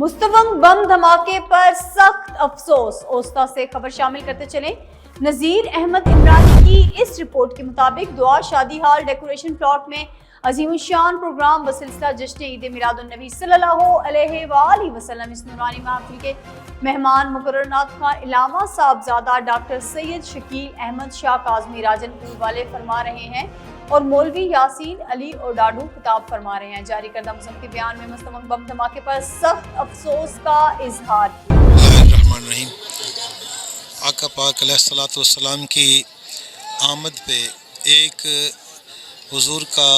मुस्तवंग बम धमाके पर सख्त अफसोस। ओस्ता से खबर शामिल करते चले। नजीर अहमद इमरानी की इस रिपोर्ट के मुताबिक दुआ शादी हाल डेकोरेशन प्लॉट में अजीम शान प्रोग्राम बसिलसिला जश्न ईद मिलादुन्नबी सल्लल्लाहु अलैहि वसल्लम इस नूरानी महफिल के मेहमान मुकर्रर नात खां इलामा साहबजादा डॉक्टर सैयद शकील अहमद शाह काज़मी राजनपुर वाले फरमा रहे हैं और मौलवी यासीन अली ओडाडू खिताब फरमा रहे हैं। जारी करदा मुज़म्म के बयान में मुस्तवंग बम धमाके पर सख्त अफसोस का इजहार किया। आका पाक अलैहिस्सलातु वस्सलाम की आमद पे एक हुजूर का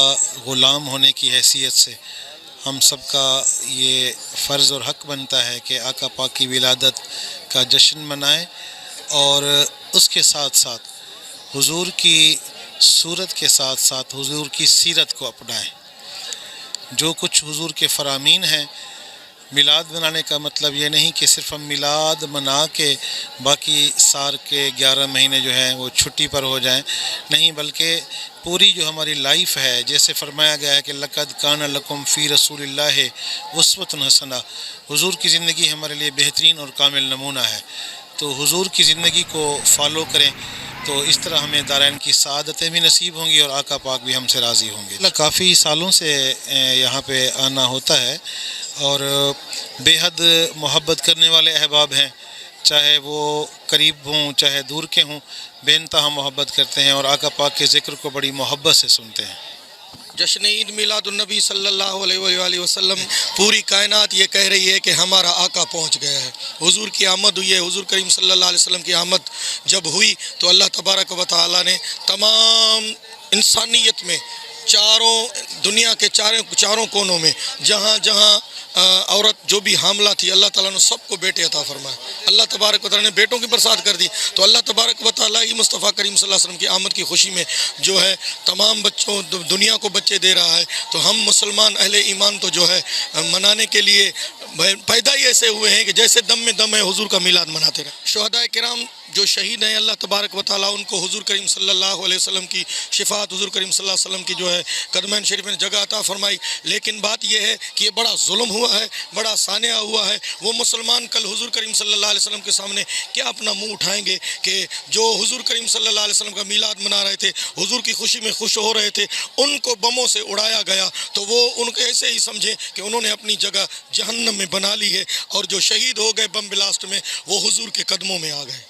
ग़ुलाम होने की हैसियत से हम सब का ये फ़र्ज़ और हक़ बनता है कि आका पाक की विलादत का जश्न मनाएं और उसके साथ साथ हुजूर की सूरत के साथ साथ हुजूर की सीरत को अपनाएं। जो कुछ हुजूर के फ़रामीन हैं, मिलाद मनाने का मतलब ये नहीं कि सिर्फ हम मिलाद मना के बाकी साल के 11 महीने जो हैं वो छुट्टी पर हो जाएं, नहीं, बल्कि पूरी जो हमारी लाइफ है, जैसे फरमाया गया है कि लक़द कान लकुम फ़ी रसूलिल्लाहि उस्वतुन हसना, हुजूर की ज़िंदगी हमारे लिए बेहतरीन और कामिल नमूना है। तो हुजूर की ज़िंदगी को फॉलो करें तो इस तरह हमें दारैन की सआदतें भी नसीब होंगी और आका पाक भी हमसे राज़ी होंगे। काफ़ी सालों से यहाँ पे आना होता है और बेहद मोहब्बत करने वाले अहबाब हैं, चाहे वो करीब हों चाहे दूर के हों, बेइंतहा मोहब्बत करते हैं और आका पाक के ज़िक्र को बड़ी मोहब्बत से सुनते हैं। जश्न ईद मिलादुन्नबी सल्लल्लाहु अलैहि वसल्लम पूरी कायनात ये कह रही है कि हमारा आका पहुंच गया है। हुजूर की आमद हुई है। हुजूर करीम सल्लल्लाहु अलैहि वसल्लम की आमद जब हुई तो अल्लाह तबारक व तआला ने तमाम इंसानियत में दुनिया के चारों कोनों में जहाँ जहाँ औरत जो भी हामला थी, अल्लाह ताला ने सबको बेटे अता फरमाए। अल्लाह तबारक व तआला ने बेटों की बरसात कर दी। तो अल्लाह तबारक व तआला ही मुस्तफ़ा करीम सल्लल्लाहु अलैहि वसल्लम की आमद की खुशी में जो है तमाम बच्चों दुनिया को बच्चे दे रहा है। तो हम मुसलमान अहले ईमान तो जो है मनाने के लिए पैदा ही ऐसे हुए हैं कि जैसे दम में दम है हुजूर का मिलाद मनाते रहे। शुहदाए किराम जो शहीद हैं, अल्लाह तबारक व तआला उनको हुजूर करीम सल्लल्लाहु अलैहि वसल्लम की शिफात, हुजूर करीम सल्लल्लाहु अलैहि वसल्लम की जो है कदमैन शरीफ में जगह अता फरमाई। लेकिन बात यह है कि ये बड़ा जुल्म हुआ है, बड़ा सानिया हुआ है। वो मुसलमान कल हुजूर करीम सल्लल्लाहु अलैहि वसल्लम के सामने क्या अपना मुंह उठाएंगे कि जो हुजूर करीम सल्लल्लाहु अलैहि वसल्लम का मिलाद मना रहे थे, हुजूर की खुशी में खुश हो रहे थे, उनको बमों से उड़ाया गया तो वो उनको ऐसे ही समझे कि उन्होंने अपनी जगह जहन्नम में बना ली है और जो शहीद हो गए बम ब्लास्ट में वो हुजूर के कदमों में आ गए।